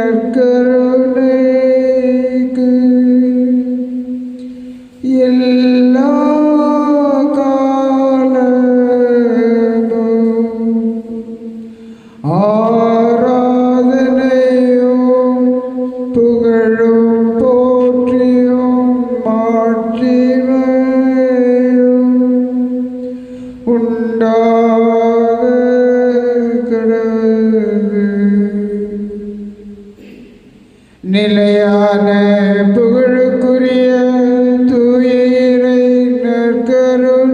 நற்கருணைக்கு எல்லா காலமும் ஆராதனையும் புகழும் போற்றியும் மாட்சிமையும் உண்டாக கடவுது. நிலையான புகழுக்குரிய தூய இறை நற்கருணைக்கு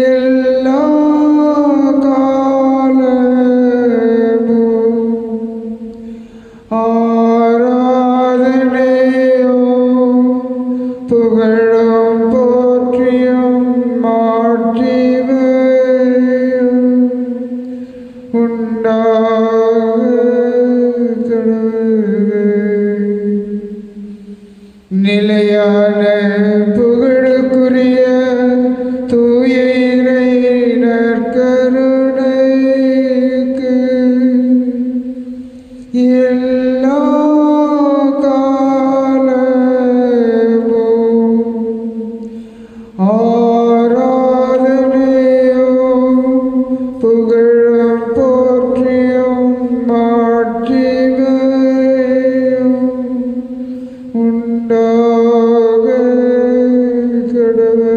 எல்லா காலமும் ஆராதனையும் புகழும் போற்றியும் மாட்சிமையும் உண்டாக கடவுது. நிலையான புகழுக்குரிய தூய இறை நற்கருணைக்கு எல்லா காலமும் ஆராதனையும் புகழும் போற்றியும் மாட்சிமையும் உண்டாக கடவுது.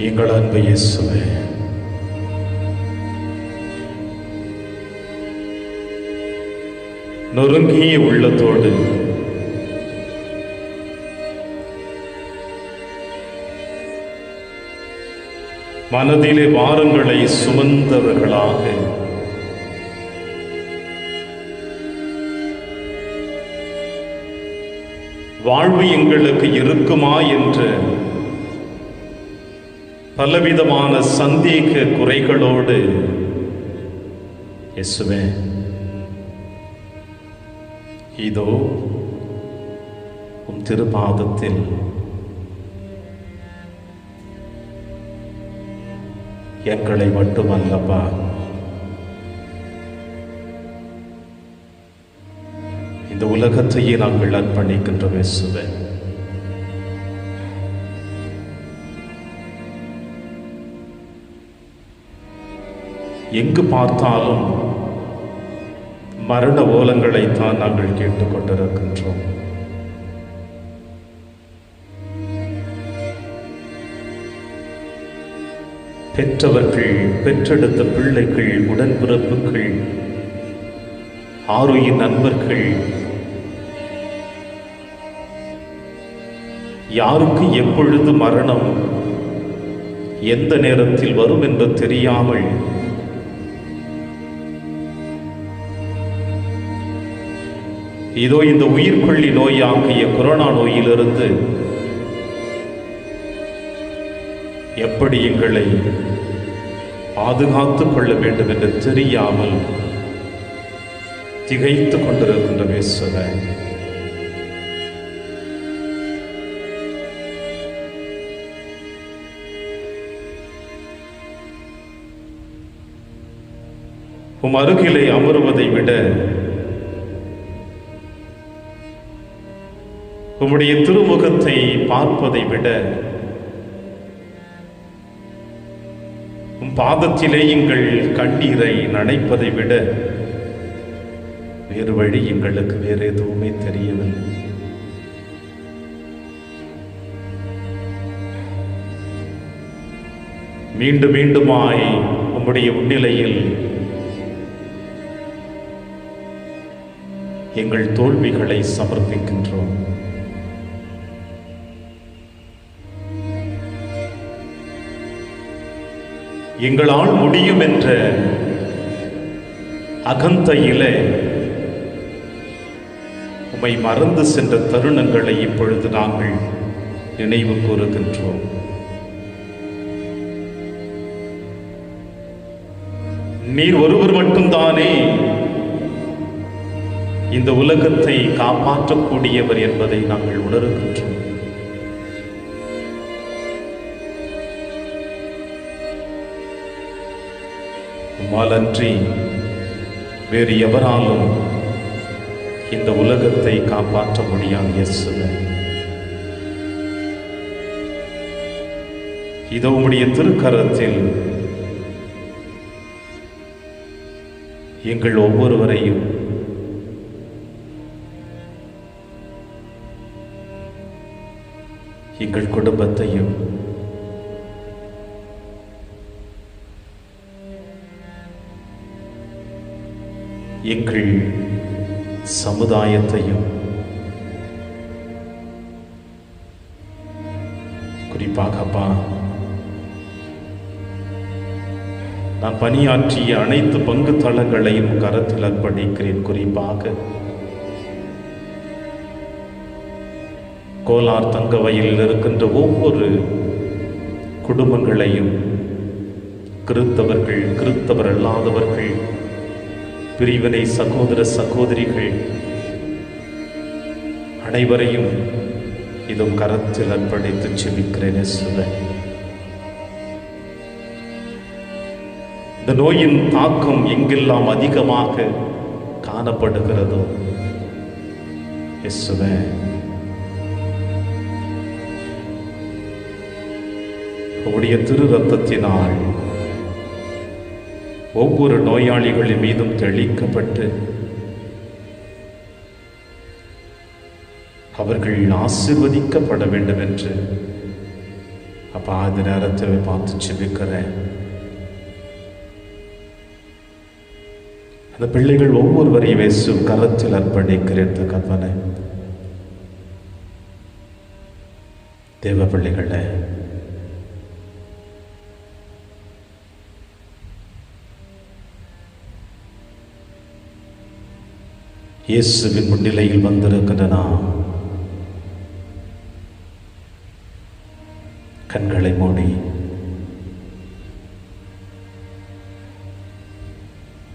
எங்கள் அன்பு இயேசுவே, நொறுங்கிய உள்ளத்தோடு மனதிலே வாரங்களை சுமந்தவர்களாக வாழ்வு எங்களுக்கு இருக்குமா என்று பலவிதமான சந்தேக குறைகளோடு இயேசுவே இதோ உம் திருப்பாதத்தில் எங்களை மட்டுமல்லப்பா, இந்த உலகத்தையே நாங்கள் அர்ப்பணிக்கின்றோம் இயேசுவே. எங்கு பார்த்தாலும் மரண ஓலங்களைத்தான் நாங்கள் கேட்டுக்கொண்டிருக்கின்றோம். பெற்றவர்கள், பெற்றெடுத்த பிள்ளைகள், உடன்பிறப்புகள், ஆரோக்கிய நண்பர்கள், யாருக்கு எப்பொழுது மரணம் எந்த நேரத்தில் வரும் என்று தெரியாமல் இதோ இந்த உயிர்கொல்லி நோயாகிய கொரோனா நோயிலிருந்து எப்படி எங்களை பாதுகாத்துக் கொள்ள வேண்டும் என்று தெரியாமல் திகைத்துக் கொண்டிருக்கின்ற இயேசுவே, உம் அருகிலே அமருவதை விட உம்முடைய திருமுகத்தை பார்ப்பதை விட உம் பாதத்திலே எங்கள் கண்ணீரை நனைப்பதை விட வேறு வழி எங்களுக்கு வேறு எதுவுமே தெரியவில்லை. மீண்டும் மீண்டுமாய் உம்முடைய முன்னிலையில் எங்கள் தோல்விகளை சமர்ப்பிக்கின்றோம். எங்களால் முடியும் என்ற அகந்தையிலே உம்மை மறந்து சென்ற தருணங்களை இப்பொழுது நாங்கள் நினைவு கூறுகின்றோம். நீர் ஒருவர் மட்டும்தானே இந்த உலகத்தை காப்பாற்றக்கூடியவர் என்பதை நாங்கள் உணர்கின்றோம். உம்மாலன்றி வேறு எவராலும் இந்த உலகத்தை காப்பாற்ற முடியாது. இயேசுவே, இதோ உம்முடைய திருக்கரத்தில் எங்கள் ஒவ்வொருவரையும் எங்கள் குடும்பத்தையும் எங்கள் சமுதாயத்தையும் குறிப்பாக அப்பா, நான் பணியாற்றிய அனைத்து பங்கு தளங்களையும் கரத்தில் அர்ப்பணிக்கிறேன். குறிப்பாக கோலார் தங்க வயலில் இருக்கின்ற ஒவ்வொரு குடும்பங்களையும், கிறித்தவர்கள், கிறித்தவர் அல்லாதவர்கள், பிரிவினை சகோதர சகோதரிகள் அனைவரையும் இதுவும் கரத்தில் அர்ப்பணித்து செபிக்கிறேன். இந்த நோயின் தாக்கம் எங்கெல்லாம் அதிகமாக காணப்படுகிறதோ இயேசுவே, உம்முடைய திரு ரத்தத்தினால் ஒவ்வொரு நோயாளிகளின் மீதும் தெளிக்கப்பட்டு அவர்கள் ஆசீர்வதிக்கப்பட வேண்டும் என்று அப்பா அந்த நேரத்தை பார்த்து செபிக்கிறேன். அந்த பிள்ளைகள் ஒவ்வொருவரையும் இயேசு கரத்தில் அர்ப்பணிக்கிறேன். தகப்பனே, தேவ பிள்ளைகளே, இயேசுவின் முன்னிலையில் வந்திருக்கின்ற நாம் கண்களை மூடி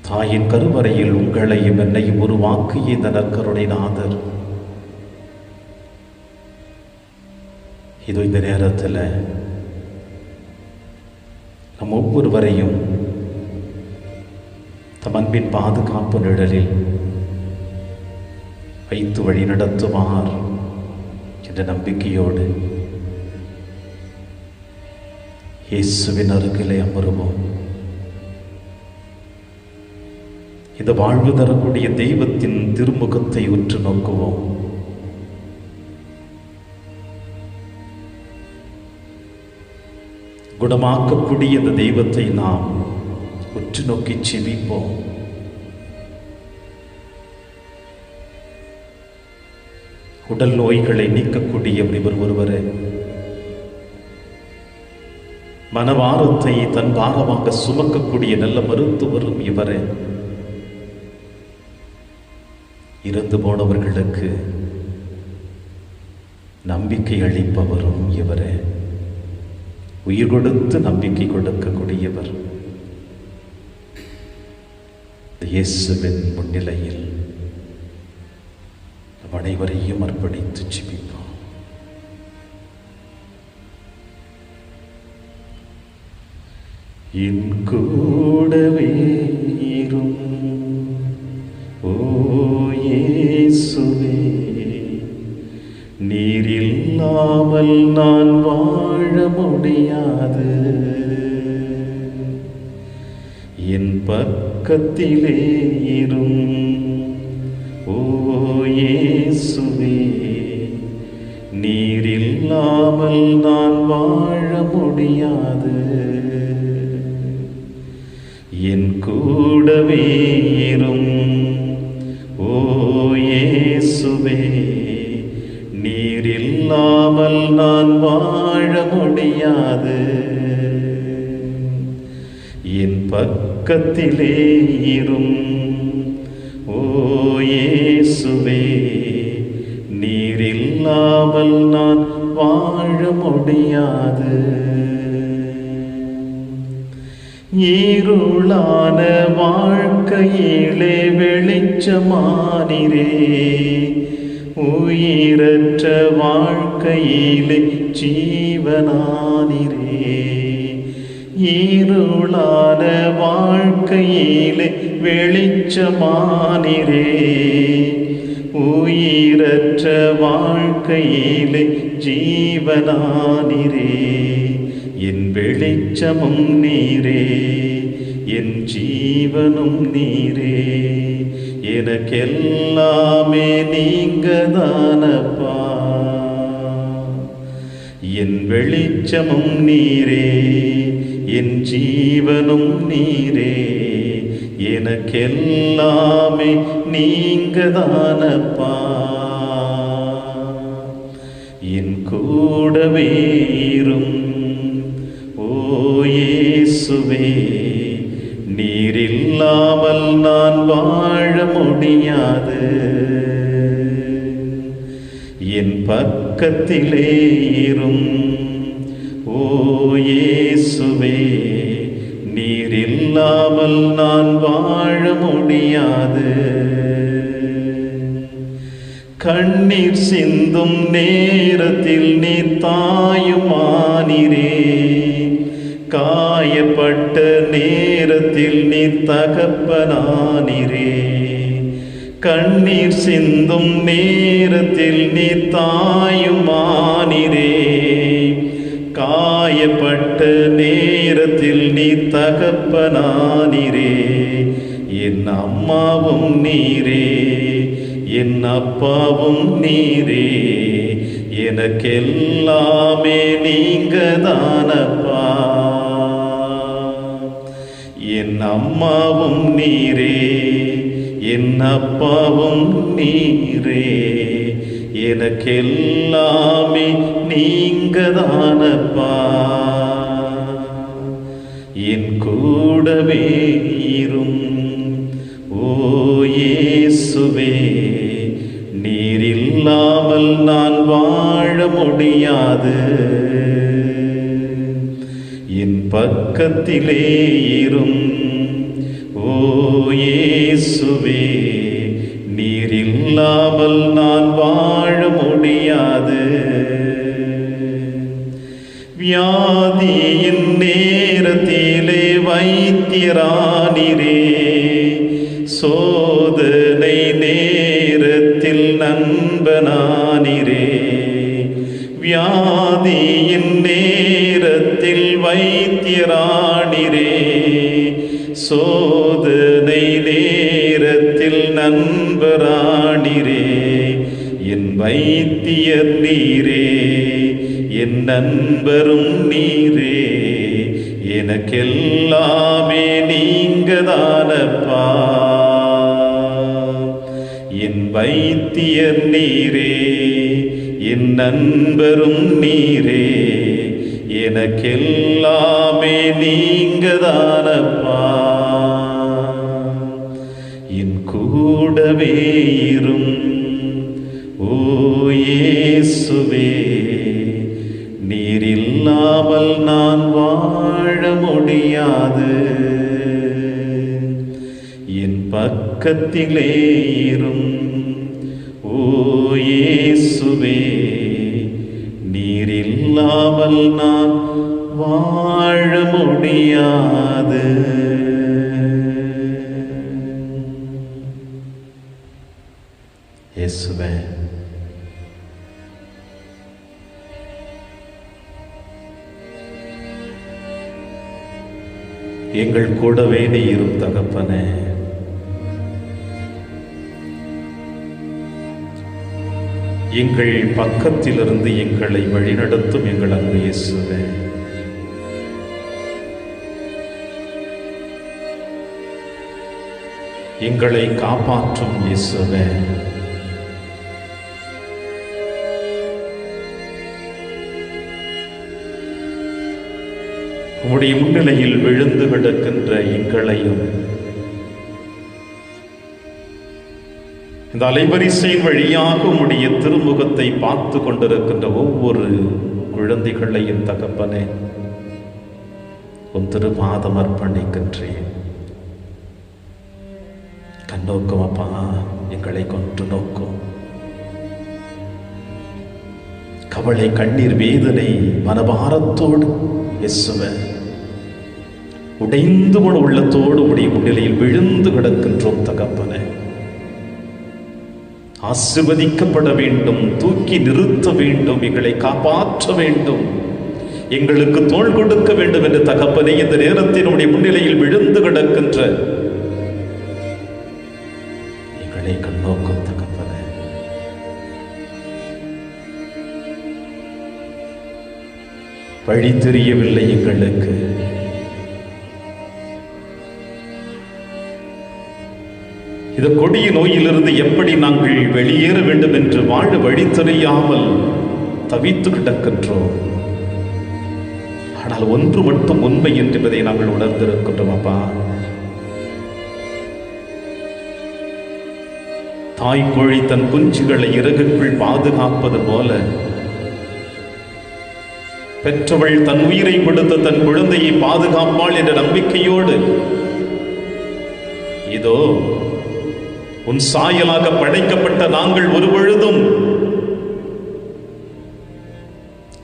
தாயின் கருவறையில் உங்களையும் என்னையும் உருவாக்கிய இந்த நற்கருணை நாதர் இது இந்த நேரத்தில் நம் ஒவ்வொருவரையும் தம் அன்பின் பாதுகாப்பு நிழலில் வைத்து வழி நடத்துவார் என்ற நம்பிக்கையோடு இயேசுவின் அருகிலே அமருவோம். இந்த வாழ்வு தரக்கூடிய தெய்வத்தின் திருமுகத்தை உற்று நோக்குவோம். குணமாக்கக்கூடிய இந்த தெய்வத்தை நாம் உற்று நோக்கி செபிப்போம். உடல் நோய்களை நீக்கக்கூடியவர் இவர் ஒருவரே. மனவாரத்தை தன் பாரமாக சுமக்கக்கூடிய நல்ல மருத்துவரும் இவரே. இறந்து போனவர்களுக்கு நம்பிக்கை அளிப்பவரும் இவரே. உயிர் கொடுத்து நம்பிக்கை கொடுக்கக்கூடியவர். இயேசுவின் முன்னிலையில் அனைவரையும் அர்ப்பணித்து ஜெபிப்போம். என் கூடவே இரும் ஓ இயேசுவே, நீர் இல்லாமல் நான் வாழ முடியாது. என் பக்கத்திலே இரும் ஓ இயேசுவே, நீர் இல்லாமல் நான் வாழ முடியாது. என் கூடவே இரும் ஓ இயேசுவே, நீர் இல்லாமல் நான் வாழ முடியாது. என் பக்கத்திலே இரும் ஓ இயேசுவே, இல்லாமல் நான் வாழ முடியாது. இருளான வாழ்க்கையிலே வெளிச்சமானிரே, உயிரற்ற வாழ்க்கையிலே ஜீவனானிரே. இருளான வாழ்க்கையிலே வெளிச்சமானிரே, உயிரற்ற வாழ்க்கையிலே ஜீவனானிரே. என் வெளிச்சமும் நீரே, என் ஜீவனும் நீரே, எனக்கெல்லாமே நீங்கதானப்பா. என் வெளிச்சமும் நீரே, என் ஜீவனும் நீரே, எனக்கெல்லாமே நீங்கதானப்பா. என் கூடவே இரும் ஓ இயேசுவே, நீரில்லாமல் நான் வாழ முடியாது. என் பக்கத்திலே இரும் ஓ இயேசுவே, நீரில்லாமல் நான் வாழ முடியாது. கண்ணீர் சிந்தும் நேரத்தில் நீர் தாயுமானிரே, காயப்பட்ட நேரத்தில் நீர் தகப்பனானிரே. கண்ணீர் சிந்தும் நேரத்தில் நீர் தாயுமானிரே, காயப்பட்ட நேரத்தில் நீர் தகப்பனானிரே. என் அம்மாவும் நீரே, என் அப்பாவும் நீரே, எனக்கெல்லாமே நீங்கதானப்பா. என் அம்மாவும் நீரே, என் அப்பாவும் நீரே, எனக்கெல்லாமே நீங்கதானப்பா. என் கூடவே இரும் ஓ இயேசுவே, நீரில்லாமல் நான் வாழ முடியாது. என் பக்கத்திலே இரும் ஓ இயேசுவே, நீரில்லாமல் நான் வாழ முடியாது. வியாதியின் நேரத்திலே வைத்தியரானிரே, சோதனை நேரத்தில் நண்பனானிரே. வியாதியின் நேரத்தில் வைத்தியரானிரே, சோதனை நேரத்தில் நண்பரானிரே. என் வைத்தியர் நீரே, என் நண்பரும் நீரே, எனக்கெல்லாமே நீங்கதானப்பா. என் வைத்தியர் நீரே, என் நண்பரும் நீரே, எனக்கெல்லாமே நீங்கதானப்பா. என் கூடவே இரும் ஓ இயேசுவே, நீரில்லாமல் நான் வாழ முடியாது. என் பக்கத்திலே இரும் ஓ இயேசுவே, நீரில்லாமல் நான் வாழ முடியாது. இயேசுவே, எங்கள் கூடவே நீ இரும் தகப்பனே. எங்கள் பக்கத்திலிருந்து எங்களை வழிநடத்தும் எங்கள் அன்பு இயேசுவே. எங்களை காப்பாற்றும் இயேசுவே. உம்முடைய முன்னிலையில் விழுந்து கிடக்கின்ற எங்களையும் இந்த அலைவரிசையின் வழியாக உம்முடைய திருமுகத்தை பார்த்து கொண்டிருக்கின்ற ஒவ்வொரு குழந்தைகளையும் தகப்பனே உன் திருபாதம் அர்ப்பணிக்கின்றேன். கண்ணோக்கும் அப்பா, எங்களை கொண்டு நோக்கும். கவலை, கண்ணீர், வேதனை, மனபாரத்தோடு இயேசுவே உடைந்து போன உள்ளத்தோடு உடைய முன்னிலையில் விழுந்து கிடக்கின்றோம் தகப்பனே. ஆசீர்வதிக்கப்பட வேண்டும், தூக்கி நிறுத்த வேண்டும், எங்களை காப்பாற்ற வேண்டும், எங்களுக்கு தோள் கொடுக்க வேண்டும் என்று தகப்பனே இந்த நேரத்தினுடைய முன்னிலையில் விழுந்து கிடக்கின்ற எங்களை கண்ணோக்கும் தகப்பனே. வழி தெரியவில்லை எங்களுக்கு. இந்த கொடிய நோயிலிருந்து எப்படி நாங்கள் வெளியேற வேண்டும் என்று வாழ வழி தெரியாமல் தவித்து கிடக்கின்றோம். ஆனால் ஒன்று மட்டும் உண்மை என்பதை நாங்கள் உணர்ந்திருக்கின்றோம் அப்பா. தாய்க்கோழி தன் குஞ்சுகளை இறகுக்குள் பாதுகாப்பது போல பெற்றவள் தன் உயிரை கொடுத்த தன் குழந்தையை பாதுகாப்பாள் என்ற நம்பிக்கையோடு இதோ உன் சாயலாக படைக்கப்பட்ட நாங்கள் ஒரு பொழுதும்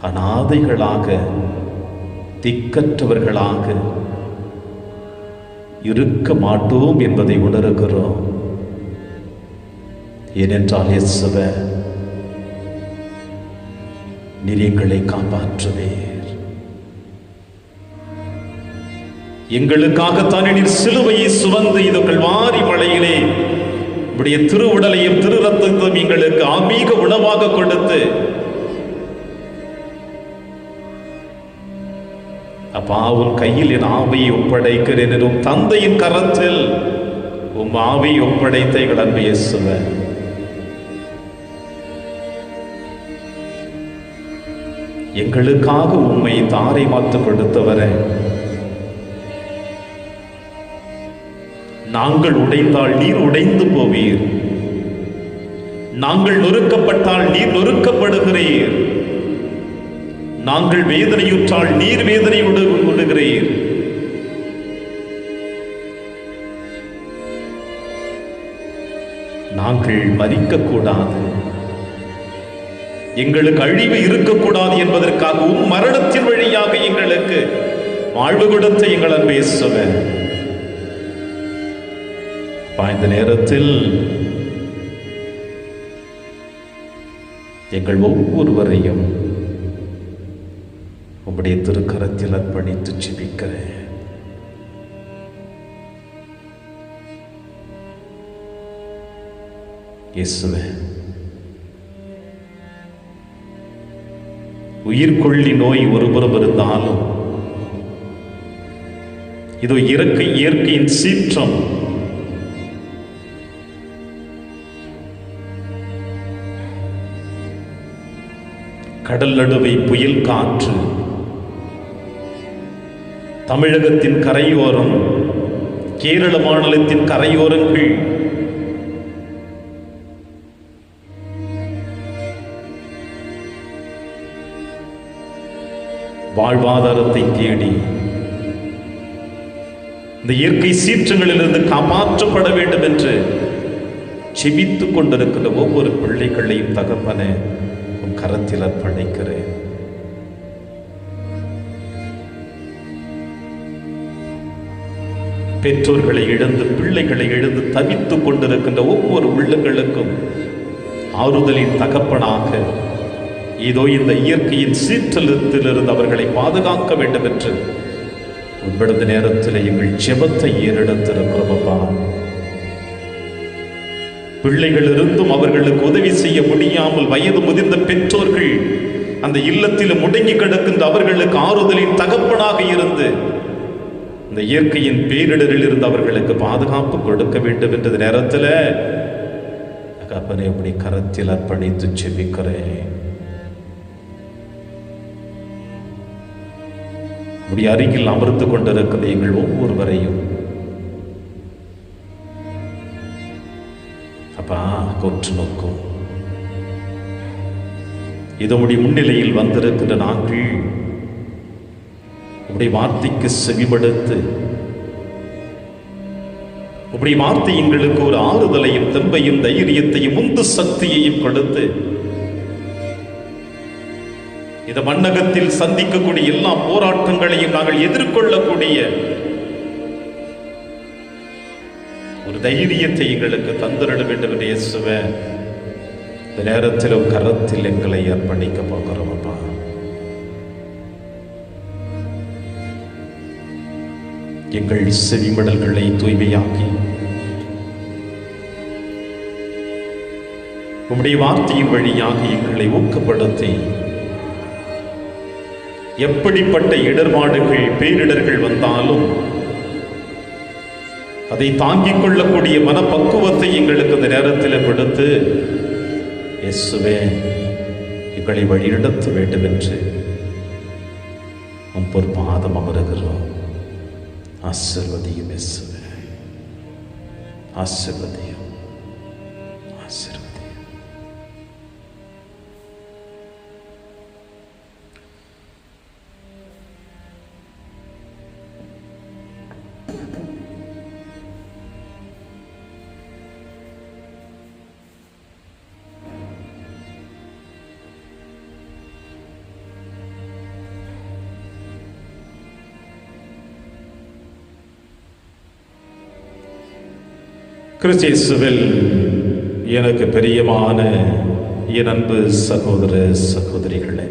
அநாதைகளாக திக்கற்றவர்களாக இருக்க மாட்டோம் என்பதை உணர்கிறோம். ஏனென்றால் இயேசுவே நீர் எங்களை காப்பாற்றுவீர். எங்களுக்காகத்தானே நீர் சிலுவையை சுமந்து இது கல்வாரி மலையிலே உடைய திருவுடலையும் திரு ரத்தத்தையும் எங்களுக்கு ஆன்மீக உணவாக கொடுத்து அப்பா உன் கையில் என் ஆவியை ஒப்படைக்கிறேன் என்றும் தந்தையின் கரத்தில் உம் ஆவியை ஒப்படைத்த எங்கள் அன்பு இயேசுவே எங்களுக்காக உம்மை தாரை மாத்து கொடுத்தவரே, நாங்கள் உடைந்தால் நீர் உடைந்து போவீர், நாங்கள் நொறுக்கப்பட்டால் நீர் நொறுக்கப்படுகிறீர், நாங்கள் வேதனையுற்றால் நீர் வேதனை விடுகிறீர். நாங்கள் மரிக்கக்கூடாது, எங்களுக்கு அழிவு இருக்கக்கூடாது என்பதற்காக உம் மரணத்தின் வழியாக எங்களுக்கு வாழ்வு கொடுத்த எங்கள் அன்பு இயேசுவே, இந்த நேரத்தில் எங்கள் ஒவ்வொருவரையும் உம்முடைய திருக்கரத்தில் அர்ப்பணித்து ஜெபிக்கிறேன். இயேசுவே, உயிர்கொள்ளி நோய் ஒருபுறம் இருந்தாலும் இது இயற்கையின் சீற்றம். கடல் நடுவை புயல் காற்று, தமிழகத்தின் கரையோரம், கேரள மாநிலத்தின் கரையோரங்கள், வாழ்வாதாரத்தை தேடி இந்த இயற்கை சீற்றங்களிலிருந்து காப்பாற்றப்பட வேண்டும் என்று செபித்துக் கொண்டிருக்கிற ஒவ்வொரு பிள்ளைகளையும் தகப்பனே உன் கரத்தில் அர்ப்பணிக்கிறேன். பெற்றோர்களை இழந்து பிள்ளைகளை இழந்து தவித்துக் கொண்டிருக்கின்ற ஒவ்வொரு உள்ளங்களுக்கும் ஆறுதலின் தகப்பனாக இதோ இந்த இயற்கையின் சீற்றத்திலிருந்து அவர்களை பாதுகாக்க வேண்டும் என்று உங்களது நேரத்தில் எங்கள் ஜெபத்தை ஏறெடுத்திருக்கிறோம் அப்பா. பிள்ளைகள் இருந்தும் அவர்களுக்கு உதவி செய்ய முடியாமல் வயது முதிர்ந்த பெற்றோர்கள் அந்த இல்லத்தில் முடங்கி கிடக்கின்ற அவர்களுக்கு ஆறுதலின் தகப்பனாக இருந்து இந்த இயற்கையின் பேரிடரில் இருந்து அவர்களுக்கு பாதுகாப்பு கொடுக்க வேண்டும் என்ற நேரத்தில் தகப்பனை அப்படி கரத்தில் அர்ப்பணித்து ஜெபிக்கிறேன். உடைய அருகில் அமர்ந்து கொண்டிருக்கிற எங்கள் ஒவ்வொருவரையும் அப்பா நாங்கள் உற்று நோக்கும். இதனுடைய முன்னிலையில் வந்திருக்கின்ற நாங்கள் உடைய வார்த்தைக்கு செவிமடுத்து உடைய வார்த்தை எங்களுக்கு ஒரு ஆறுதலையும் தெம்பையும் தைரியத்தையும் உந்து சக்தியையும் கொடுத்து இந்த மண்ணகத்தில் சந்திக்கக்கூடிய எல்லா போராட்டங்களையும் நாங்கள் எதிர்கொள்ளக்கூடிய ஒரு தைரியத்தை எங்களுக்கு தந்திட வேண்டும் என்று இயேசுவே இந்த நேரத்திலும் கரத்தில் எங்களை அர்ப்பணிக்க போகிறோம். அப்பா, எங்கள் செவிமடல்களை தூய்மையாக்கி உம்முடைய வார்த்தையின் வழியாக எங்களை ஊக்கப்படுத்தி எப்படிப்பட்ட இடர்பாடுகள் பேரிடர்கள் வந்தாலும் அதை தாங்கிக் கொள்ளக்கூடிய மனப்பக்குவத்தை எங்களுக்கு இந்த நேரத்தில் கொடுத்து இயேசுவே எங்களை வழிநடத்த வேண்டும் என்று உம் பொற்பாதம் அமருகிறோம். ஆசீர்வதியும் இயேசுவே, ஆசீர்வதியும், ஆசீர்வதியும். கிறிஸ்து இயேசுவில் எனக்கு பிரியமான என் அன்பு சகோதர சகோதரிகளே,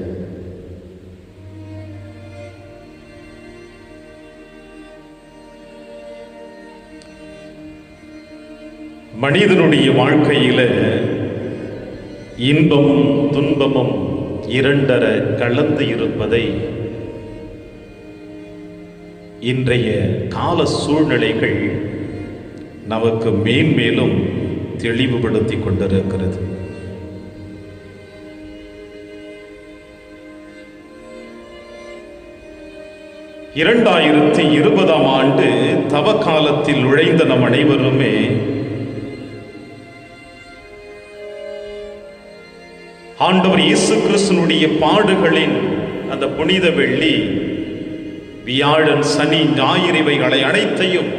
மனிதனுடைய வாழ்க்கையில இன்பமும் துன்பமும் இரண்டர கலந்து இருப்பதை இன்றைய கால சூழ்நிலைகள் நமக்கு மேன்மேலும் தெளிவுபடுத்தி கொண்டிருக்கிறது. ஆண்டு தவ காலத்தில் நுழைந்த நம் அனைவருமே ஆண்டவர் இயேசு கிறிஸ்துவினுடைய பாடுகளின் அந்த புனித வெள்ளி, வியாழன், சனி, ஞாயிறு இவைகளை அனைத்தையும்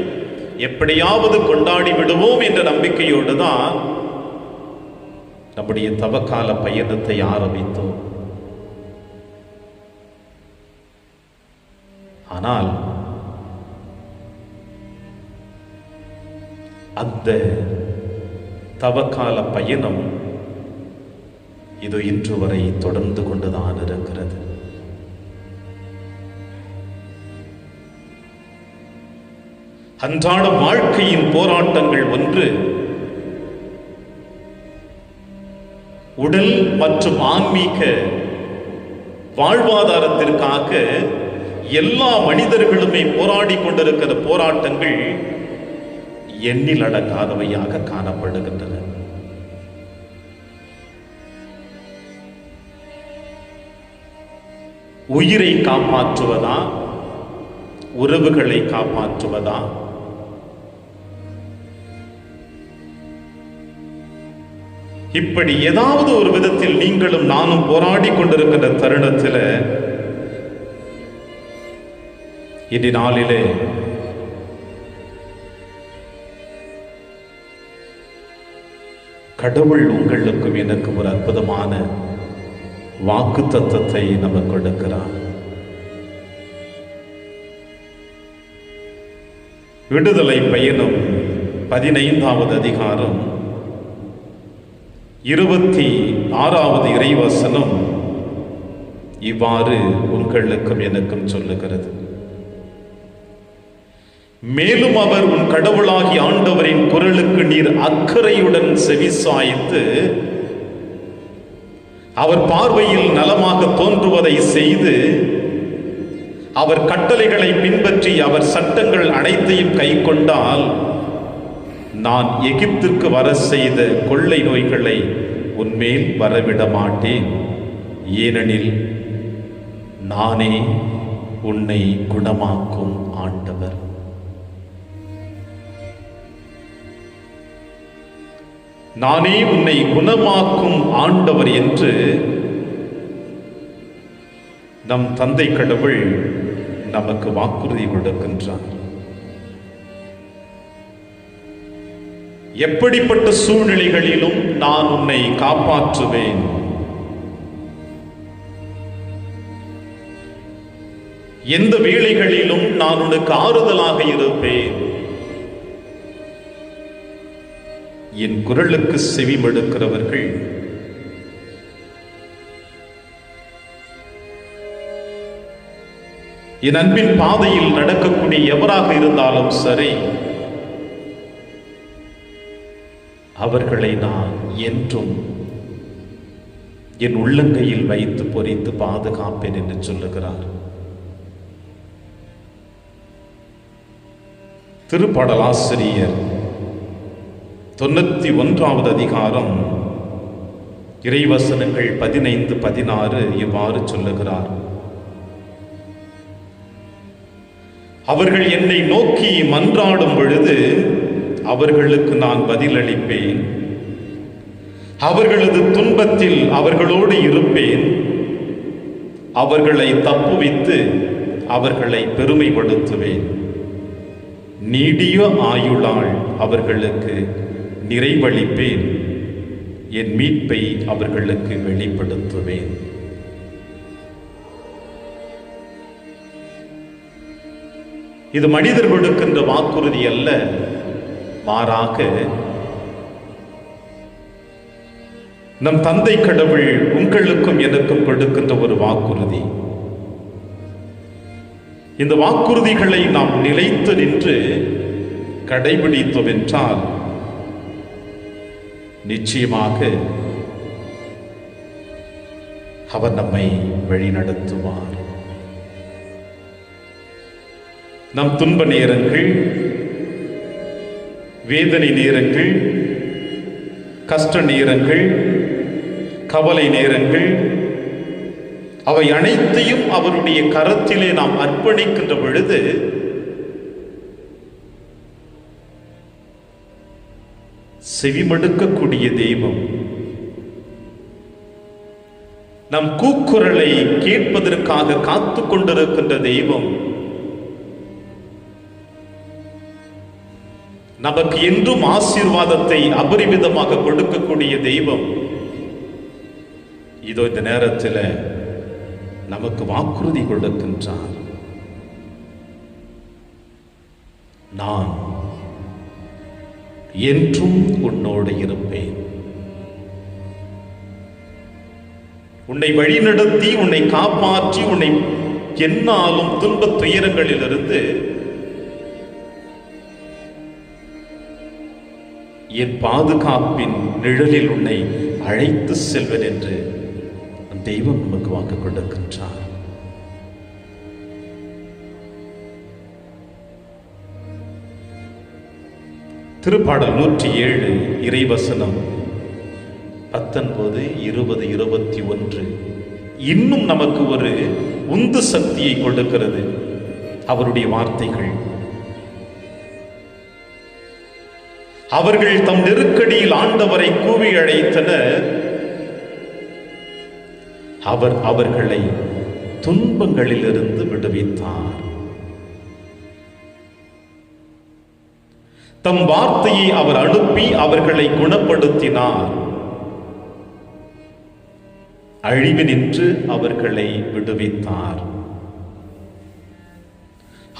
எப்படியாவது கொண்டாடி விடுவோம் என்ற நம்பிக்கையோடு தான் நம்முடைய தவக்கால பயணத்தை ஆரம்பித்தோம். ஆனால் அந்த தவக்கால பயணம் இது இன்று வரை தொடர்ந்து கொண்டுதான் இருக்கிறது. அன்றாட வாழ்க்கையின் போராட்டங்கள் ஒன்று உடல் மற்றும் ஆன்மீக வாழ்வாதாரத்திற்காக எல்லா மனிதர்களுமே போராடி கொண்டிருக்கிற போராட்டங்கள் எண்ணில் அடங்காதவையாக காணப்படுகின்றன. உயிரை காப்பாற்றுவதா, உறவுகளை காப்பாற்றுவதா, இப்படி ஏதாவது ஒரு விதத்தில் நீங்களும் நானும் போராடி கொண்டிருக்கிற தருணத்தில் இன்றைய நாளிலே கடவுள் உங்களுக்கும் எனக்கும் ஒரு அற்புதமான வாக்கு தத்தத்தை நமக்கு கொடுக்கிறார். விடுதலை பயணம் 15வது அதிகாரம் 26வது இறைவசனம் இவ்வாறு உங்களுக்கும் எனக்கும் சொல்லுகிறது. மேலும் அவர் உன் கடவுளாகி ஆண்டவரின் குரலுக்கு நீர் அக்கறையுடன் செவிசாய்த்து அவர் பார்வையில் நலமாக தோன்றுவதை செய்து அவர் கட்டளைகளை பின்பற்றி அவர் சட்டங்கள் அனைத்தையும் கை கொண்டால் நான் எகிப்திற்கு வர செய்த கொள்ளை நோய்களை உன்மேல் வரவிட மாட்டேன், ஏனெனில் நானே உன்னை குணமாக்கும் ஆண்டவர். நானே உன்னை குணமாக்கும் ஆண்டவர் என்று நம் தந்தை கடவுள் நமக்கு வாக்குறுதி கொடுக்கின்றார். எப்படிப்பட்ட சூழ்நிலைகளிலும் நான் உன்னை காப்பாற்றுவேன். எந்த வேளைகளிலும் நான் உனக்கு ஆறுதலாக இருப்பேன். என் குரலுக்கு செவிமடுக்கிறவர்கள் என் அன்பின் பாதையில் நடக்கக்கூடிய எவராக இருந்தாலும் சரி, அவர்களை நான் என்றும் என் உள்ளங்கையில் வைத்து பொறித்து பாதுகாப்பேன் என்று சொல்லுகிறார். திருப்பாடலாசிரியர் 91வது அதிகாரம் இறைவசனங்கள் 15, 16 இவ்வாறு சொல்லுகிறார். அவர்கள் என்னை நோக்கி மன்றாடும் பொழுது அவர்களுக்கு நான் பதிலளிப்பேன். அவர்களது துன்பத்தில் அவர்களோடு இருப்பேன். அவர்களை தப்புவித்து அவர்களை பெருமைப்படுத்துவேன். நீடிய ஆயுளால் அவர்களுக்கு நிறைவளிப்பேன். என் மீட்பை அவர்களுக்கு வெளிப்படுத்துவேன். இது மனிதர் கொடுக்கின்ற வாக்குறுதி அல்ல, மாறாக நம் தந்தை கடவுள் உங்களுக்கும் எனக்கும் கொடுக்கின்ற ஒரு வாக்குறுதி. இந்த வாக்குறுதிகளை நாம் நிலைத்து நின்று கடைபிடித்தோம் என்றால் நிச்சயமாக அவர் நம்மை வழிநடத்துவார். நம் துன்ப நேரங்கள், வேதனை நேரங்கள், கஷ்ட நேரங்கள், கவலை நேரங்கள், அவை அனைத்தையும் அவருடைய கரத்திலே நாம் அர்ப்பணிக்கின்ற பொழுது செவிமடுக்கக்கூடிய தெய்வம், நம் கூக்குரலை கேட்பதற்காக காத்து கொண்டிருக்கின்ற தெய்வம், நமக்கு என்றும் ஆசீர்வாதத்தை அபரிமிதமாக கொடுக்கக்கூடிய தெய்வம் இதோ இந்த நேரத்தில் நமக்கு வாக்குறுதி கொடுக்கின்றார். நான் என்றும் உன்னோடு இருப்பேன். உன்னை வழிநடத்தி, உன்னை காப்பாற்றி, உன்னை எந்நாளும் துன்பத் துயரங்களிலிருந்து என் பாதுகாப்பின் நிழலில் உன்னை அழைத்து செல்வேன் என்று தெய்வம் நமக்கு வாக்கு கொடுக்கின்றார். திருப்பாடல் 107 இறைவசனம் 19, 20, 21 இன்னும் நமக்கு ஒரு உந்து சக்தியை கொடுக்கிறது. அவருடைய வார்த்தைகள், அவர்கள் தம் நெருக்கடியில் ஆண்டவரை கூவி அழைத்தனர். அவர் அவர்களை துன்பங்களிலிருந்து விடுவித்தார். தம் வார்த்தையை அவர் அனுப்பி அவர்களை குணப்படுத்தினார். அழிவினின்று அவர்களை விடுவித்தார்.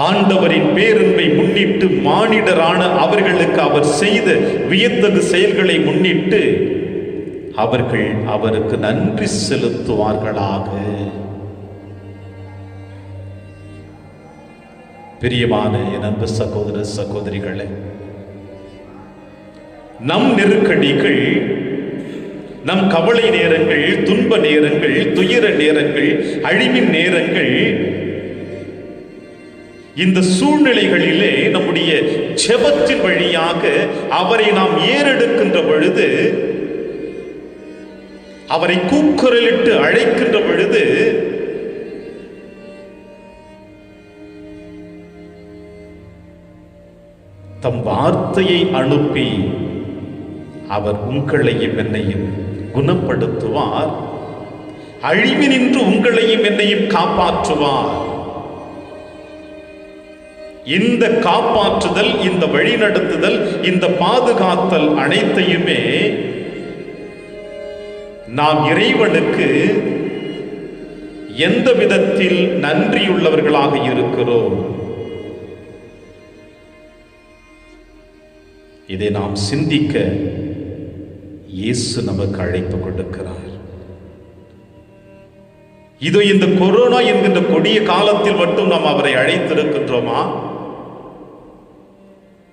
ஆண்டவரின் பேரன்பை முன்னிட்டு, மானிடரான அவர்களுக்கு அவர் செய்த வியத்தகு செயல்களை முன்னிட்டு அவர்கள் அவருக்கு நன்றி செலுத்துவார்களாக. பிரியமான என் அன்பு சகோதர சகோதரிகளே, நம் நெருக்கடிகள், நம் கவலை நேரங்கள், துன்ப நேரங்கள், துயர நேரங்கள், அழிவின் நேரங்கள், இந்த சூழ்நிலைகளிலே நம்முடைய ஜெபத்தின் வழியாக அவரை நாம் ஏறெடுக்கின்ற பொழுது, அவரை கூக்குரலிட்டு அழைக்கின்ற பொழுது, தம் வார்த்தையை அனுப்பி அவர் உங்களையும் என்னையும் குணப்படுத்துவார், அழிவினின்று உங்களையும் என்னையும் காப்பாற்றுவார். இந்த காப்பாற்றுதல், இந்த வழிநடத்துதல், இந்த பாதுகாத்தல் அனைத்தையுமே நாம் இறைவனுக்கு எந்த விதத்தில் நன்றியுள்ளவர்களாக இருக்கிறோம், இதை நாம் சிந்திக்க இயேசு நமக்கு அழைப்பு கொடுக்கிறார். இதோ இந்த கொரோனா என்கின்ற கொடிய காலத்தில் மட்டும் நாம் அவரை அழைத்திருக்கின்றோமா?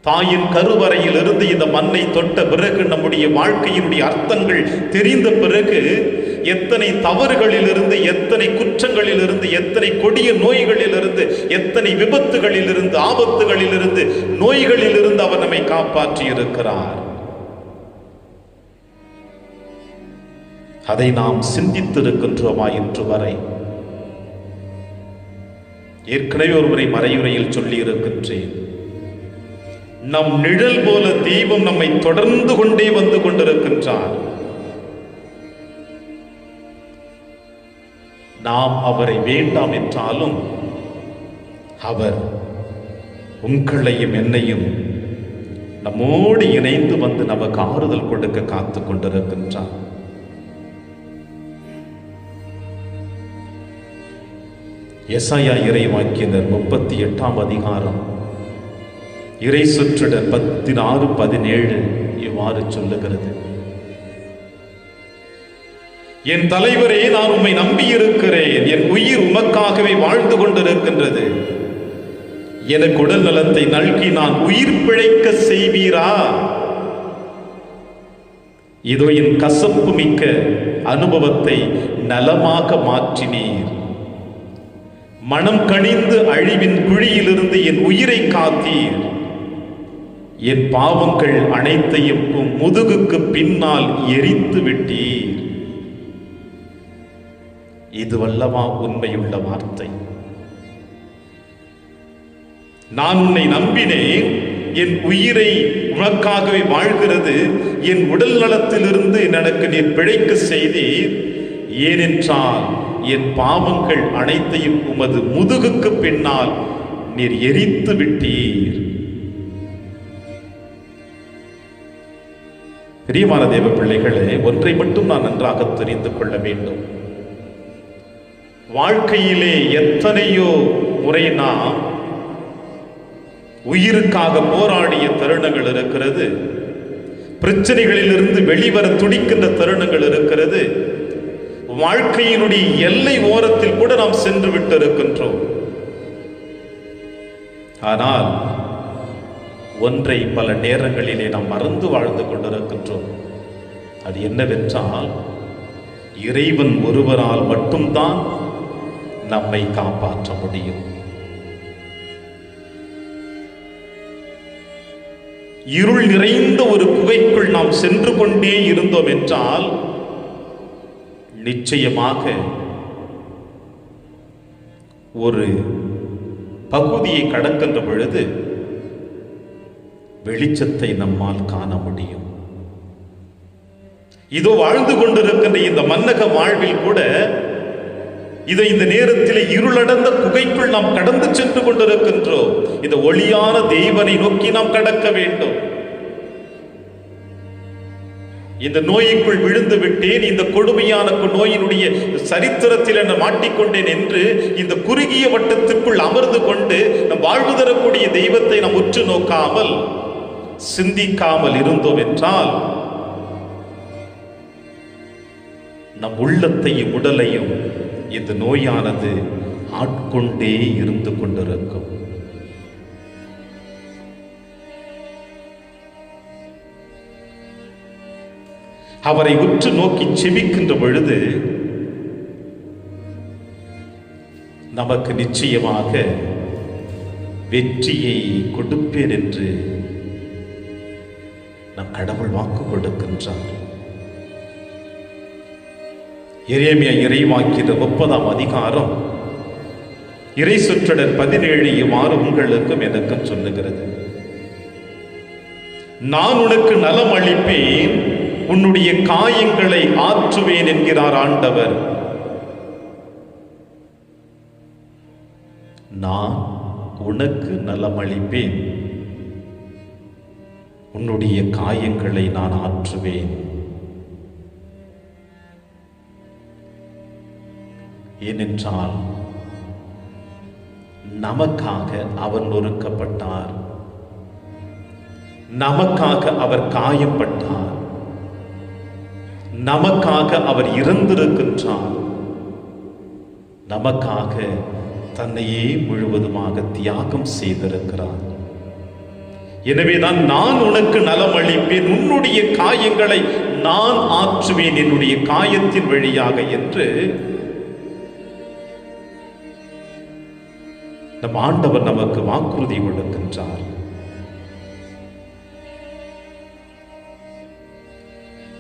தாயின் கருவறையில் இருந்து இந்த மண்ணை தொட்ட பிறகு, நம்முடைய வாழ்க்கையினுடைய அர்த்தங்கள் தெரிந்த பிறகு, எத்தனை தவறுகளில் இருந்து, எத்தனை குற்றங்களில் இருந்து, எத்தனை கொடிய நோய்களில் இருந்து, எத்தனை விபத்துகளில் இருந்து, ஆபத்துகளில் இருந்து, நோய்களில் இருந்து அவர் நம்மை காப்பாற்றி இருக்கிறார். அதை நாம் சிந்தித்திருக்கின்றோமா இன்று வரை? ஏற்கனவே ஒருமுறை மறையுரையில் சொல்லி இருக்கின்றேன், நம் நிழல் போல தெய்வம் நம்மை தொடர்ந்து கொண்டே வந்து கொண்டிருக்கின்றார். நாம் அவரை வேண்டாம் என்றாலும் அவர் உங்களையும் என்னையும் நம்மோடு இணைந்து வந்து நமக்கு ஆறுதல் கொடுக்க காத்து கொண்டிருக்கின்றார். எசாயா இறைவாக்கினர் 38ஆம் அதிகாரம் இறை சொற்றொடர் 16-17 இவ்வாறு சொல்லுகிறது: என் தலைவரே, நான் உம்மை நம்பியிருக்கிறேன். என் உயிர் உமக்காகவே வாழ்ந்து கொண்டிருக்கின்றது. எனக்கு உடல் நலத்தை நல்கி நான் உயிர் பிழைக்க செய்வீரா? இதோ என் கசப்பு மிக்க அனுபவத்தை நலமாக மாற்றினீர். மனம் கனிந்து அழிவின் குழியிலிருந்து என் உயிரை காத்தீர். என் பாவங்கள் அனைத்தையும் முதுகுக்கு பின்னால் எரித்து விட்டீர். இதுவல்லவா உண்மையுள்ள வார்த்தை? நான் உன்னை நம்பினேன், என் உயிரை உனக்காகவே வாழ்கிறது, என் உடல் நலத்திலிருந்து எனக்கு நீர் பிழைக்க செய்தீர். ஏனென்றால் என் பாவங்கள் அனைத்தையும் உமது முதுகுக்கு பின்னால் நீர் எரித்து விட்டீர். பிரியமான தேவ பிள்ளைகளே, ஒன்றை மட்டும் நான் நன்றாக தெரிந்து கொள்ள வேண்டும். வாழ்க்கையிலே எத்தனையோ முறை நாம் உயிருக்காக போராடிய தருணங்கள் இருக்கிறது. பிரச்சனைகளிலிருந்து வெளிவர துடிக்கின்ற தருணங்கள் இருக்கிறது. வாழ்க்கையினுடைய எல்லை ஓரத்தில் கூட நாம் சென்று விட்டு இருக்கின்றோம். ஆனால் ஒன்றை பல நேரங்களிலே நாம் மறந்து வாழ்ந்து கொண்டிருக்கின்றோம். அது என்னவென்றால், இறைவன் ஒருவரால் மட்டும்தான் நம்மை காப்பாற்ற முடியும். இருள் நிறைந்த ஒரு குகைக்குள் நாம் சென்று கொண்டே இருந்தோம் என்றால் நிச்சயமாக ஒரு பகுதியை கடக்கின்ற பொழுது வெளிச்சத்தை நம்மால் காண முடியும். இதோ வாழ்ந்து கொண்டிருக்கின்ற இந்த மன்னக வாழ்வில் கூட இதை இந்த நேரத்தில் இருளடந்த குகைக்குள் நாம் கடந்து சென்று கொண்டிருக்கின்றோம். இந்த ஒளியான தேவனை நோக்கி நாம் கடக்க வேண்டும். இந்த நோய்க்குள் விழுந்து விட்டேன், இந்த கொடுமையான நோயினுடைய சரித்திரத்தில் என மாட்டிக்கொண்டேன் என்று இந்த குறுகிய வட்டத்திற்குள் அமர்ந்து கொண்டு நம் வாழ்வு தரக்கூடிய தெய்வத்தை நாம் உற்று நோக்காமல் சிந்திக்காமல் இருந்தோம் என்றால் நம் உள்ளத்தையும் உடலையும் இந்த நோயானது ஆட்கொண்டே இருந்து கொண்டிருக்கும். அவரை உற்று நோக்கி செபிக்கின்ற பொழுது நமக்கு நிச்சயமாக வெற்றியை கொடுப்பேன் என்று நம் கடவுள் வாக்கு கொடுக்கின்றார். எரேமியா இறைவாக்கினர் 30ஆம் அதிகாரம் இறை சொற்றொடர் 17 இவ்வாறு உங்களுக்கும் எனக்கும் சொல்லுகிறது: நான் உனக்கு நலம் அளிப்பேன், உன்னுடைய காயங்களை ஆற்றுவேன் என்கிறார் ஆண்டவர். நான் உனக்கு நலம் அளிப்பேன், உன்னுடைய காயங்களை நான் ஆற்றுவேன். ஏனென்றால் நமக்காக அவர் நொறுக்கப்பட்டார், நமக்காக அவர் காயப்பட்டார், நமக்காக அவர் இறந்திருக்கின்றார், நமக்காக தன்னையே முழுவதுமாக தியாகம் செய்திருக்கிறார். எனவேதான் நான் உனக்கு நலம் அளிப்பேன், உன்னுடைய காயங்களை நான் ஆற்றுவேன் என்னுடைய காயத்தின் வழியாக என்று நம் ஆண்டவர் நமக்கு வாக்குறுதி கொடுக்கின்றார்.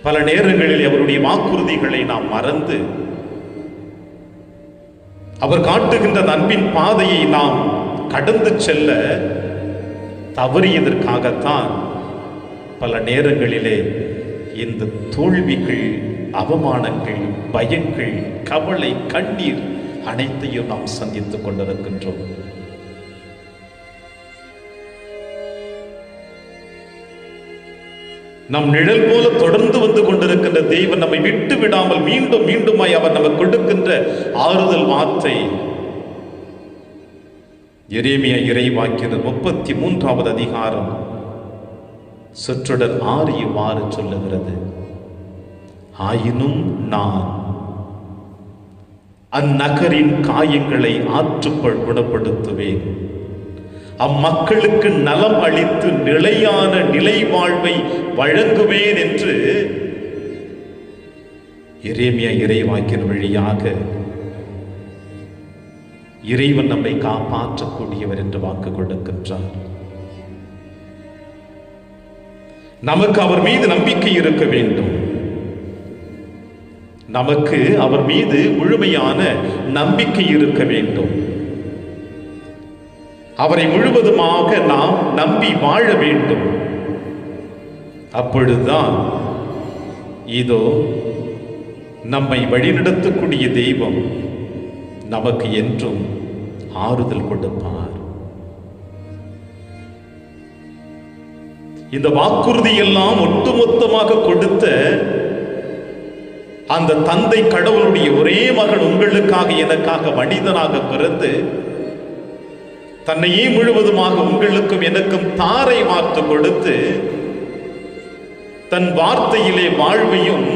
பல நேரங்களில் அவருடைய வாக்குறுதிகளை நாம் மறந்து அவர் காட்டுகின்ற அன்பின் பாதையை நாம் கடந்து செல்ல தவறியதற்காகத்தான் பல நேரங்களிலே இந்த தோல்விகள், அவமானங்கள், பயங்கள், கவலை, கண்ணீர் அனைத்தையும் நாம் சந்தித்துக் கொண்டிருக்கின்றோம். நம் நிழல் போல தொடர்ந்து வந்து கொண்டிருக்கின்ற தெய்வன் நம்மை விட்டு விடாமல் மீண்டும் மீண்டுமாய் அவர் நமக்கு கொடுக்கின்ற ஆறுதல் வார்த்தை எரேமியா இறைவாக்கினர் 33வது அதிகாரம் சொற்றொடர் 6 இவ்வாறு சொல்லுகிறது: ஆயினும் நான் அந்நகரின் காயங்களை ஆற்றுப்பள் குணப்படுத்துவேன், அம்மக்களுக்கு நலம் அளித்து நிலையான நிலை வாழ்வை வழங்குவேன் என்று எரேமியா இறைவாக்கின் வழியாக இறைவன் நம்மை காப்பாற்றக்கூடியவர் என்று வாக்கு கொடுக்கின்றார். நமக்கு அவர் மீது நம்பிக்கை இருக்க வேண்டும். நமக்கு அவர் மீது முழுமையான நம்பிக்கை இருக்க வேண்டும். அவரை முழுவதுமாக நாம் நம்பி வாழ வேண்டும். அப்பொழுதுதான் இதோ நம்மை வழிநடத்தக்கூடிய தெய்வம் நமக்கு என்றும் ஆறுதல் கொடுப்பார். இந்த வாக்குறுதி எல்லாம் ஒட்டுமொத்தமாக கொடுத்த அந்த தந்தை கடவுளுடைய ஒரே மகன் உங்களுக்காக எனக்காக மனிதனாக பிறந்து தன்னையே முழுவதுமாக உங்களுக்கும் எனக்கும் தாரை வார்த்து கொடுத்து தன் வார்த்தையிலே வாழ்வையும்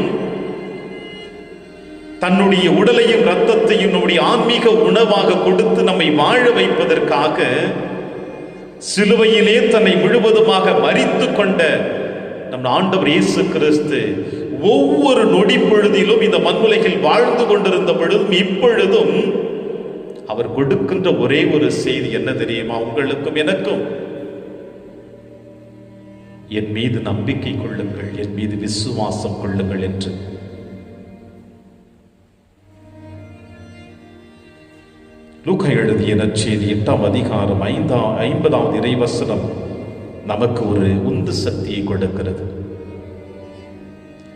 தன்னுடைய உடலையும் இரத்தத்தையும் நம்முடைய ஆன்மீக உணவாக கொடுத்து நம்மை வாழ வைப்பதற்காக சிலுவையிலே தன்னை முழுவதுமாக மரித்து கொண்ட நம் ஆண்டவர் இயேசு கிறிஸ்து ஒவ்வொரு நொடி பொழுதிலும் இந்த மண்ணுலகில் வாழ்ந்து கொண்டிருந்த பொழுதும் இப்பொழுதும் அவர் கொடுக்கின்ற ஒரே ஒரு செய்தி என்ன தெரியுமா? உங்களுக்கும் எனக்கும், என் மீது நம்பிக்கை கொள்ளுங்கள், என் மீது விசுவாசம் கொள்ளுங்கள் என்று. லூக்கா எழுதிய நற்செய்தி 8ஆம் அதிகாரம் 50வது இறைவசனம் நமக்கு ஒரு உந்து சக்தியை கொடுக்கிறது.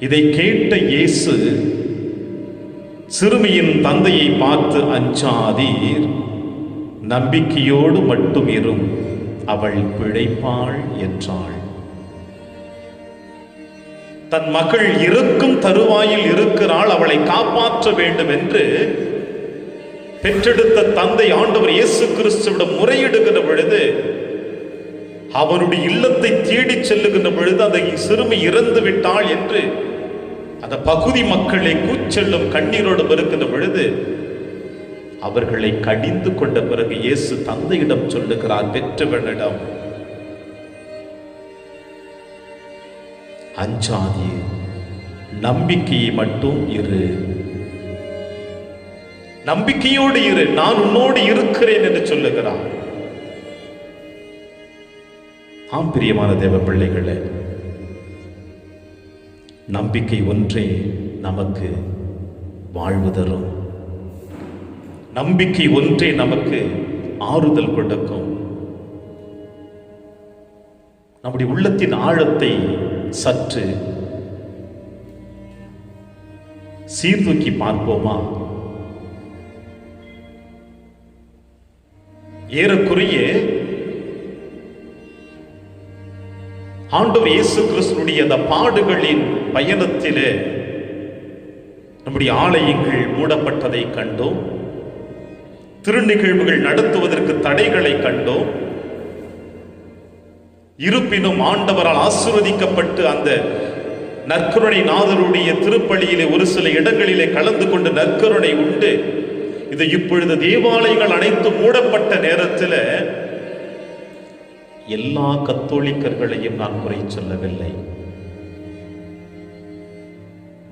இதை கேட்ட இயேசு சிறுமியின் தந்தையை பார்த்து, அஞ்சாதீர், நம்பிக்கையோடு மட்டும் இரும், அவள் பிழைப்பாள் என்றாள். தன் மகள் இருக்கும் தருவாயில் இருக்கிறாள், அவளை காப்பாற்ற வேண்டும் என்று பெற்றெடுத்த தந்தை ஆண்டவர் இயேசு கிறிஸ்துவிடம் முறையிடுகின்ற பொழுது, அவனுடைய இல்லத்தை தேடி செல்லுகின்ற பொழுது அந்த சிறுமி இறந்து விட்டாள் என்று அந்த பகுதி மக்களை கூச்செல்லும் கண்ணீரோடு வருகின்ற பொழுது அவர்களை கடிந்து கொண்ட பிறகு இயேசு தந்தையிடம் சொல்லுகிறார், பெற்றவனிடம், அஞ்சாதே, நம்பிக்கையை மட்டும் இரு, நம்பிக்கையோடு இரு, நான் உன்னோடு இருக்கிறேன் என்று சொல்லுகிறார். ஆம் பிரியமான தேவ பிள்ளைகளே, நம்பிக்கை ஒன்றே நமக்கு வாழ்வு தரும். நம்பிக்கை ஒன்றே நமக்கு ஆறுதல் கொடுக்கும். நம்முடைய உள்ளத்தின் ஆழத்தை சற்று சீர்தூக்கி பார்ப்போமா? ஏறக்குறைய ஆண்டவர் இயேசு கிறிஸ்துவினுடைய அந்த பாடுகளின் பயணத்திலே நம்முடைய ஆலயங்கள் மூடப்பட்டதை கண்டோம். திருநிகழ்வுகள் நடத்துவதற்கு தடைகளை கண்டோம். இருப்பினும் ஆண்டவரால் ஆசீர்வதிக்கப்பட்டு அந்த நற்கருணை நாதருடைய திருப்பலியிலே ஒரு சில இடங்களிலே கலந்து கொண்டு நற்கருணை உண்டு. இது இப்பொழுது தேவாலயங்கள் அனைத்தும் மூடப்பட்ட நேரத்தில் எல்லா கத்தோலிக்கர்களையும் நான் குறை சொல்லவில்லை.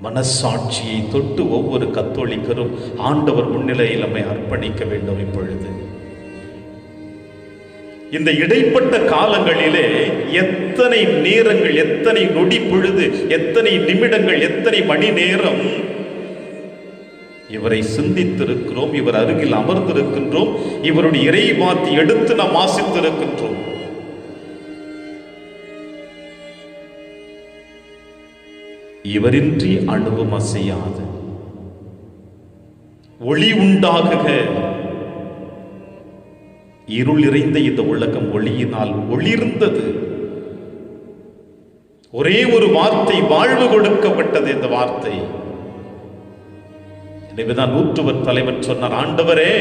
மனசாட்சியை தொட்டு ஒவ்வொரு கத்தோலிக்கரும் ஆண்டவர் முன்னிலையில் நம்மை அர்ப்பணிக்க வேண்டும். இப்பொழுது இந்த இடைப்பட்ட காலங்களிலே எத்தனை நேரங்கள், எத்தனை நொடி பொழுது, எத்தனை நிமிடங்கள், எத்தனை மணி நேரம் இவரை சிந்தித்திருக்கிறோம், இவர் அருகில் அமர்ந்திருக்கின்றோம், இவருடைய இறைவார்த்தை எடுத்து நாம் வாசித்திருக்கின்றோம். இவரின்றி அணுவும் அசையாது. ஒளி உண்டாகுக. இருள் நிறைந்த இந்த உலகம் ஒளியினால் ஒளிர்ந்தது. ஒரே ஒரு வார்த்தை வாழ்வு கொடுக்கப்பட்டது. இந்த வார்த்தை எனவேதான் நூற்றுவர் தலைவன் சொன்னார், ஆண்டவரே,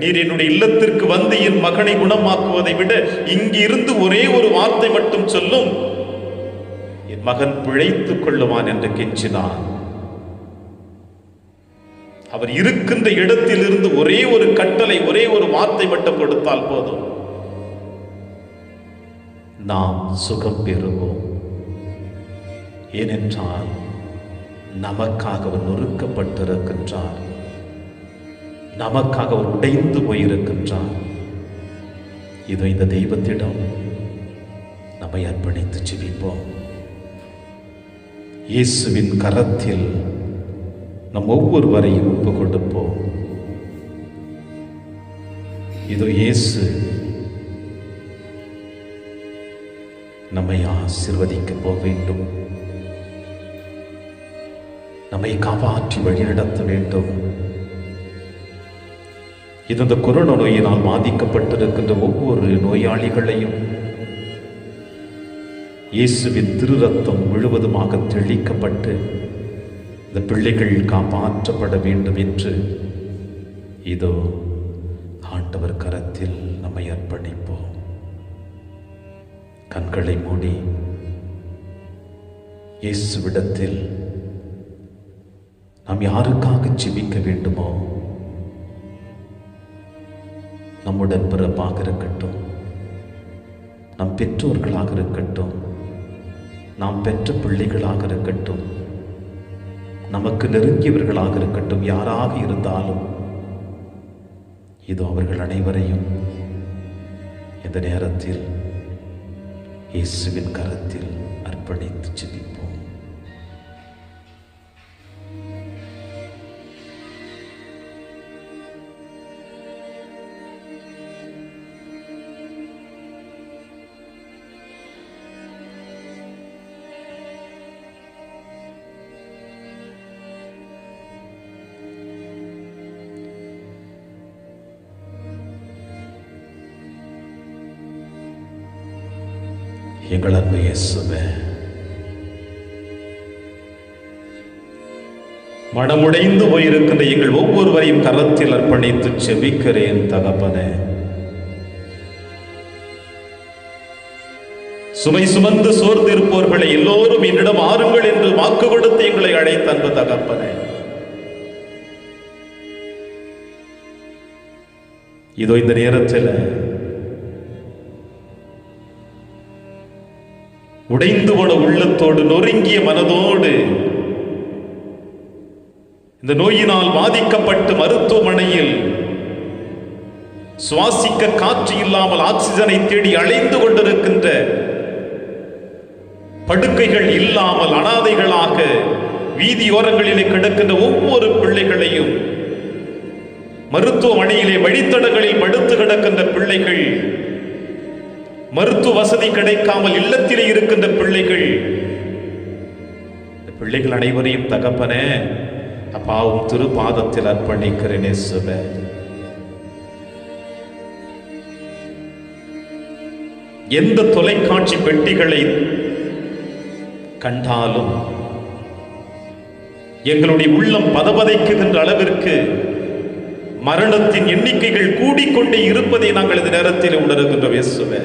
நீர் என்னுடைய இல்லத்திற்கு வந்து என் மகனை குணமாக்குவதை விட இங்கு இருந்து ஒரே ஒரு வார்த்தை மட்டும் சொல்லும், என் மகன் பிழைத்துக் கொள்ளுவான் என்று கெஞ்சினான். அவர் இருக்கின்ற இடத்தில் இருந்து ஒரே ஒரு கட்டளை, ஒரே ஒரு வார்த்தை மட்டும் கொடுத்தால் போதும், நாம் சுகம் பெறுவோம். ஏனென்றால் நமக்காக அவர் நொறுக்கப்பட்டிருக்கின்றார், நமக்காக அவர் உடைந்து போயிருக்கின்றார். இதோ இந்த தெய்வத்திடம் நம்மை அர்ப்பணித்து ஜெபிப்போம். இயேசுவின் கரத்தில் நம் ஒவ்வொருவரையும் ஒப்பு கொடுப்போம். இதோ இயேசு நம்மை ஆசீர்வதிக்க போக வேண்டும், நம்மை காப்பாற்றி வழிநடத்த வேண்டும். இது இந்த கொரோனா நோயினால் பாதிக்கப்பட்டிருக்கின்ற ஒவ்வொரு நோயாளிகளையும் இயேசுவின் திரு ரத்தம் முழுவதுமாக தெளிக்கப்பட்டு இந்த பிள்ளைகள் காப்பாற்றப்பட வேண்டும் என்று இதோ ஆண்டவர் கரத்தில் நம்மை அர்ப்பணிப்போம். கண்களை மூடி இயேசுவிடத்தில் நாம் யாருக்காக ஜெபிக்க வேண்டுமோ, நம்முடன் பிறப்பாக இருக்கட்டும், நம் பெற்றோர்களாக இருக்கட்டும், நாம் பெற்ற பிள்ளைகளாக இருக்கட்டும், நமக்கு நெருங்கியவர்களாக இருக்கட்டும், யாராக இருந்தாலும் இதோ அவர்கள் அனைவரையும் இந்த நேரத்தில் இயேசுவின் கரத்தில் அர்ப்பணித்து ஜெபிப்போம். எங்கள் அன்பு இயேசுவே, மனமுடைந்து போயிருக்கின்ற எங்கள் ஒவ்வொருவரையும் கரத்தில் அர்ப்பணித்து ஜெபிக்கிறேன் தகப்பனே. சுமை சுமந்து சோர்ந்து இருப்பவர்களை எல்லோரும் என்னிடம் ஆறுங்கள் என்று வாக்கு கொடுத்து எங்களை அழைத்த அன்பு தகப்பனே, இதோ இந்த நேரத்தில் உடைந்து போன உள்ளத்தோடு, நொறுங்கிய மனதோடு, இந்த நோயினால் பாதிக்கப்பட்டு மருத்துவமனையில் சுவாசிக்க காற்று இல்லாமல் ஆக்சிஜனை தேடி அலைந்து கொண்டிருக்கின்ற, படுக்கைகள் இல்லாமல் அனாதைகளாக வீதியோரங்களிலே கிடக்கின்ற ஒவ்வொரு பிள்ளைகளையும், மருத்துவமனையிலே வழித்தடங்களில் படுத்து கிடக்கின்ற பிள்ளைகள், மருத்துவ வசதி கிடைக்காமல் இல்லத்திலே இருக்கின்ற பிள்ளைகள் அனைவரையும் தகப்பனே அப்பாவும் திருப்பாதத்தில் அர்ப்பணிக்கிறேனே சுப. எந்த தொலைக்காட்சி பெட்டிகளை கண்டாலும் எங்களுடைய உள்ளம் பதபதைக்குகின்ற அளவிற்கு மரணத்தின் எண்ணிக்கைகள் கூடிக்கொண்டே இருப்பதை நாங்கள் இந்த நேரத்தில் உணர்கின்றோம் இயேசுவே.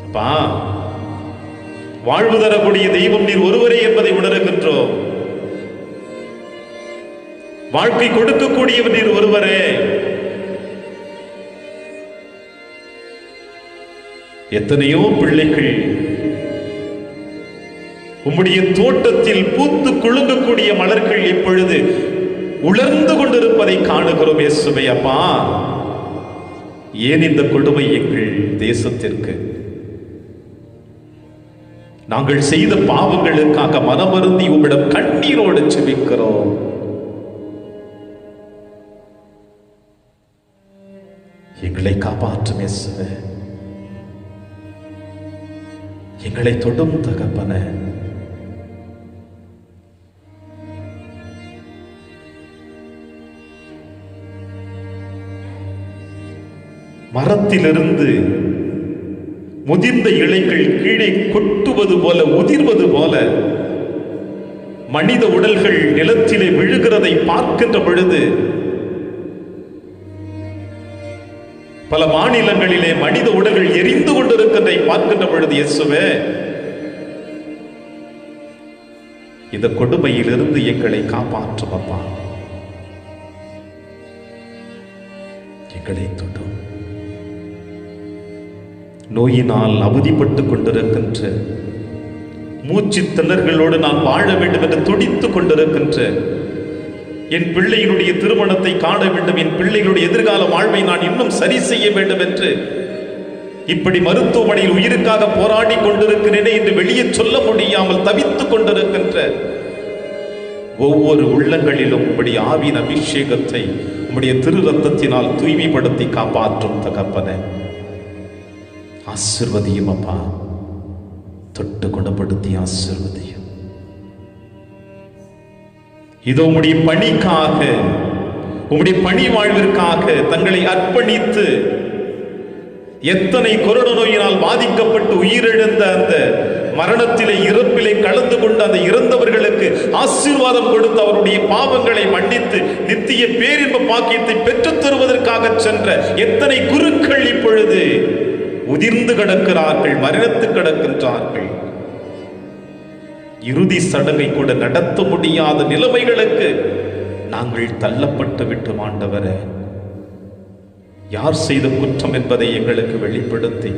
அப்பா, வாழ்வு தரக்கூடிய தெய்வம் நீர் ஒருவரே என்பதை உணர்கின்றோம். வாழ்க்கை கொடுக்கக்கூடியவர் நீர் ஒருவரே. எத்தனையோ பிள்ளைகள் உம்முடைய தோட்டத்தில் பூத்து குலுங்கக்கூடிய மலர்கள் இப்பொழுது உலர்ந்து கொண்டிருப்பதை காணுகிறோம் இயேசுவே. அப்பா, ஏன் இந்த கொடுமை எங்கள் தேசத்திற்கு? நாங்கள் செய்த பாவங்களுக்காக மனமருந்தி உம்மிடம் கண்ணீரோடு செபிக்கிறோம். எங்களை காப்பாற்றும் இயேசுவே, எங்களை தொடும் தகப்பனே. மரத்திலிருந்து முதிர்ந்த இலைகள் கீழே கொட்டுவது போல, உதிர்வது போல மனித உடல்கள் நிலத்திலே விழுகிறதை பார்க்கின்ற பொழுது, பல மாநிலங்களிலே மனித உடல்கள் எரிந்து கொண்டிருக்கிறதை பார்க்கின்ற பொழுது, இயேசுவே, இந்த கொடுமையிலிருந்து எங்களை காப்பாற்றும் அப்பா. எங்களை தொடும். நோயினால் அவதிப்பட்டுக் கொண்டிருக்கின்ற, மூச்சு திணறல்களோடு நான் வாழ வேண்டும் என்று துடித்துக் கொண்டிருக்கின்ற, என் பிள்ளையினுடைய திருமணத்தை காண வேண்டும், என் பிள்ளைகளுடைய எதிர்கால வாழ்வை நான் இன்னும் சரி செய்ய வேண்டும் என்று இப்படி மருத்துவமனையில் உயிருக்காக போராடி கொண்டிருக்கிறேனே என்று வெளியே சொல்ல முடியாமல் தவித்துக் கொண்டிருக்கின்ற ஒவ்வொரு உள்ளங்களிலும் உம்முடைய ஆவியின் அபிஷேகத்தை உம்முடைய திரு ரத்தத்தினால் தூய்மைப்படுத்தி காப்பாற்றும் தகப்பனே. ஆசீர்வதியும் அப்பா, தொட்டு குணப்படுத்தி ஆசீர்வதியும். இதோ உம்முடைய பணிக்காக, உம்முடைய பணி வாழ்விற்காக தங்களை அர்ப்பணித்து எத்தனை கொரோனா நோயினால் பாதிக்கப்பட்டு உயிரிழந்த அந்த மரணத்திலே, இறப்பிலே கலந்து கொண்ட அந்த இறந்தவர்களுக்கு ஆசீர்வாதம் கொடுத்து அவருடைய பாவங்களை மன்னித்து நித்திய பேரின்ப பாக்கியத்தை பெற்றுத் தருவதற்காக சென்ற எத்தனை குருக்கள் இப்பொழுது உதிர்ந்து கிடக்கிறார்கள், மரணத்து கிடக்கின்றார்கள். இறுதி சடங்கை கூட நடத்த முடியாத நிலைமைகளுக்கு நாங்கள் தள்ளப்பட்டு விட்டு ஆண்டவரே, யார் செய்த குற்றம் என்பதை எங்களுக்கு வெளிப்படுத்தி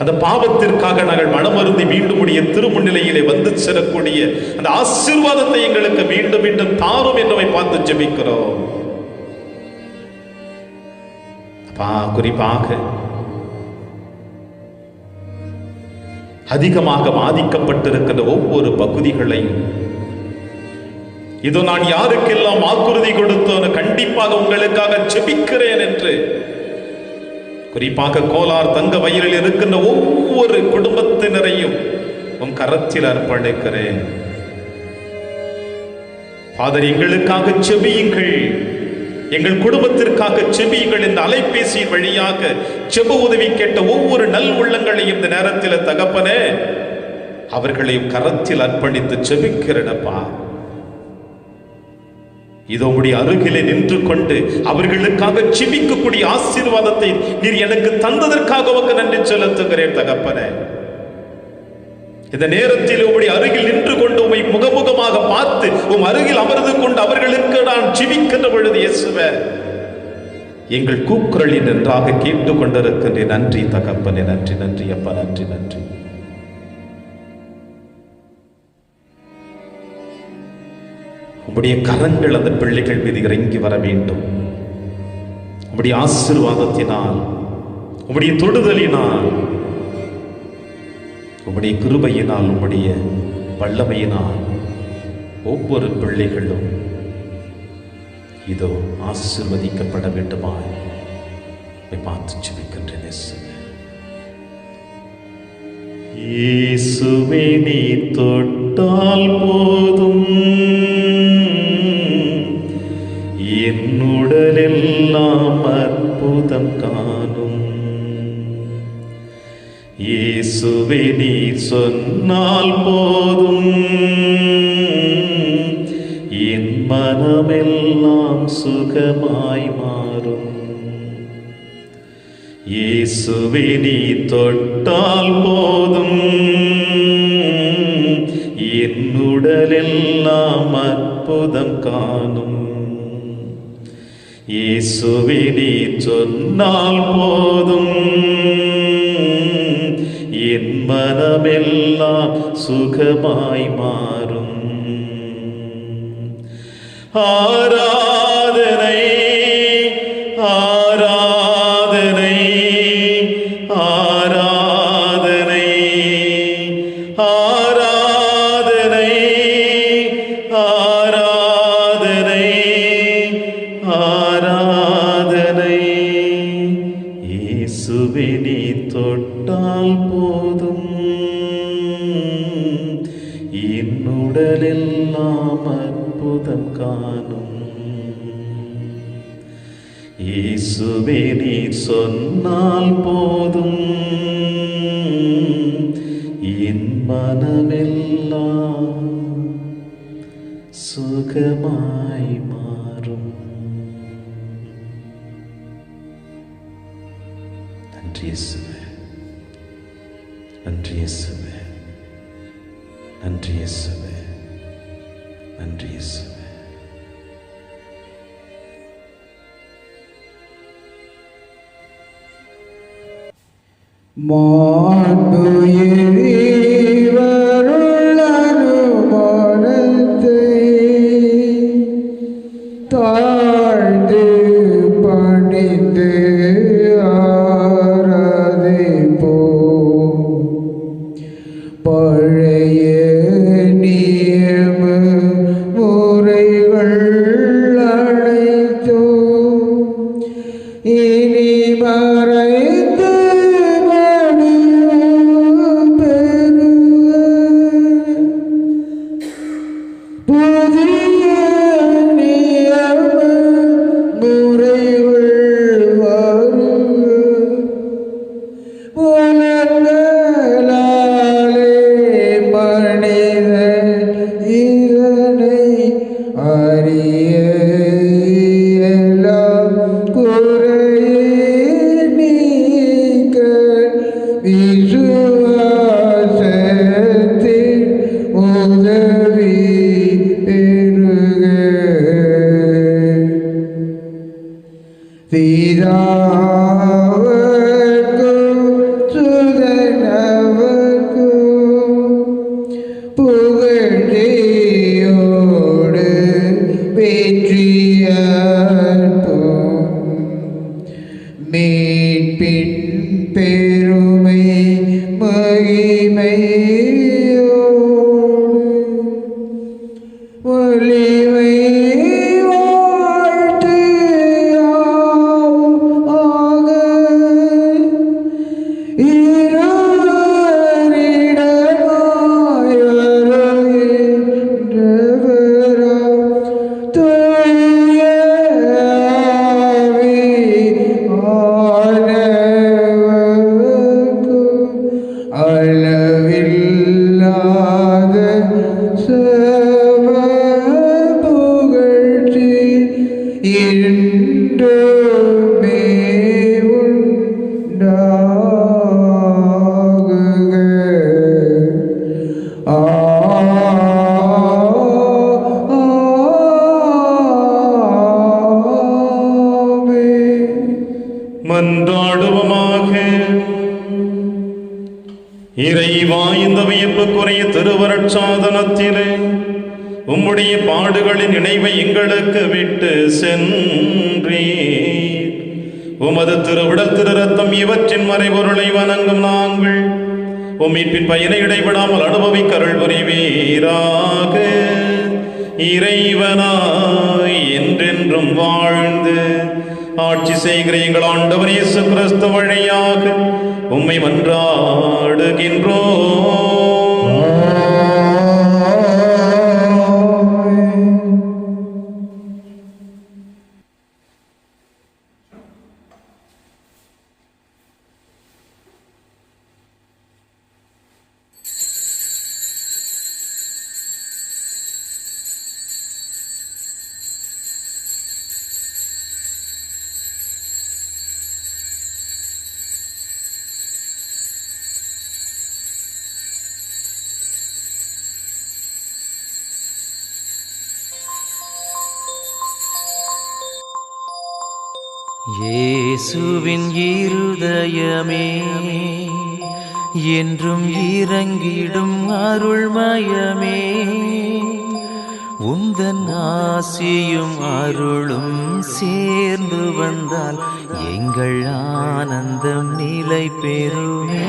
அந்த பாவத்திற்காக நாங்கள் மனமருந்தி மீண்டும் உடைய திருமுன்னிலையிலே வந்து சேரக்கூடிய அந்த ஆசீர்வாதத்தை எங்களுக்கு மீண்டும் மீண்டும் தாரும் என்றவை பார்த்து ஜெபிக்கிறோம். குறிப்பாக அதிகமாக பாதிக்கப்பட்டிருக்கின்ற ஒவ்வொரு பகுதிகளையும், இதோ நான் யாருக்கெல்லாம் வாக்குறுதி கொடுத்தோன்னு கண்டிப்பாக உங்களுக்காக ஜெபிக்கிறேன் என்று, குறிப்பாக கோலார் தங்க வயலில் இருக்கின்ற ஒவ்வொரு குடும்பத்தினரையும் உன் கரத்தில் அர்ப்பணிக்கிறேன். ஃபாதர், எங்களுக்காக ஜெபியுங்கள், எங்கள் குடும்பத்திற்காக ஜெபியுங்கள். இந்த அலைபேசியின் வழியாக ஜெப உதவி கேட்ட ஒவ்வொரு நல் உள்ளங்களையும் இந்த நேரத்தில் தகப்பனே அவர்களையும் கரத்தில் அர்ப்பணித்து ஜெபிக்கிறேனப்பா. இதோ உடைய அருகிலே நின்று கொண்டு அவர்களுக்காக ஜெபிக்கக்கூடிய ஆசீர்வாதத்தை நீர் எனக்கு தந்ததற்காக உமக்கு நன்றி செலுத்துகிறேன் தகப்பனே. இந்த நேரத்தில் உம்முடைய அருகில் நின்று கொண்டு உம்மை முகமுகமாக பார்த்து உம் அருகில் அமர்ந்து கொண்டு அவர்களுக்கு நான் ஜெபிக்கின்ற பொழுது, இயேசுவே, எங்கள் கூக்குரலில் நன்றாக கேட்டுக் கொண்டிருக்கின்றேன். நன்றி தகப்பனே, நன்றி நன்றி அப்பா, நன்றி நன்றி. உம்முடைய கரங்கள் அந்த பிள்ளைகள் மீது இறங்கி வர வேண்டும். உம்முடைய ஆசீர்வாதத்தினால், உம்முடைய தொடுதலினால், உம்முடைய கிருபையினால், உம்முடைய வல்லமையினால் ஒவ்வொரு பிள்ளைகளும் இதோ ஆசீர்வதிக்கப்பட வேண்டுமாய் பார்த்து ஜெபிக்கின்றேன். இயேசுவே நீ தொட்டால் போதும் என் உடலெல்லாம் அற்புதம் காணும். இயேசுவே நீ சொன்னால் போதும் என் மனமெல்லாம் சுகமாய் மாறும். இயேசுவே நீ தொட்டால் போதும் என் உடலெல்லாம் அற்புதம் காணும். இயேசுவே நீ சொன்னால் போதும் என் மனமெல்லாம் சுகமாய் மாறும். ஆராதனை ஆராதனை ஆராதனை ஆராதனை ஆராதனை ஆராதனை. இயேசுவே நீ தொட்டால் போதும் என் உடலெல்லாம் அற்புதம் காணும். இயேசுவே நீ சொன்னால் போதும் என் மனமெல்லாம் சுகமாய் மாறும். நன்றி இயேசுவே, நன்றி இயேசுவே, நன்றி இயேசுவே, நன்றி இயேசுவே. மாண்புயரிவருள் அனுமானத்தை தாழ்ந்து பணிந்து ஆராதிப்போம். பழைய நியம முறைகள் அனைத்தும் இனி மறைந்து புதிய நியம முறைகள் வருக. புலன்களாலே மனிதன் இதனை அறிய இயலாம். குறையை நீக்க விசுவாசத்தின் உதவி பெறுக. பிதாவுக்கும் சுதனுக்கும் புகழ்ச்சியோடு வெற்றியார்ப்போம். மீட்பின் பெருமை மகிமையோடு வலிமை வாழ்த்து யாவும் ஆக. இருவரிடமாய் வருகின்றவராம் தூய ஆவியானவருக்கும் அளவில்லாத சம புகழ்ச்சி என்றுமே உண்டாகுக. ஆமென். மன்றாடுவோமாக. இறைவா, இந்த வியப்புக்குரிய திருவருட்சாதனத்திலே உம்முடைய பாடுகளின் நினைவை எங்களுக்கு விட்டு சென்றீர். உமது திருவிடல் திரு ரத்தம் இவற்றின் மறைபொருளை வணங்கும் நாங்கள் உம்மீட்பின் பயனை இடைவிடாமல் அனுபவிக்க அருள் புரிவீராக. இறைவனாய் என்றென்றும் வாழ்ந்து ஆட்சி செய்கிற எங்கள் ஆண்டவர் இயேசு கிறிஸ்து வழியாக உம்மை மன்றாடுகின்றோம். இயேசுவின் இருதயமே என்றும் இறங்கிடும் அருள்மயமே, உந்தன் ஆசியும் அருளும் சேர்ந்து வந்தால் எங்கள் ஆனந்தம் நிலை பெறுமே.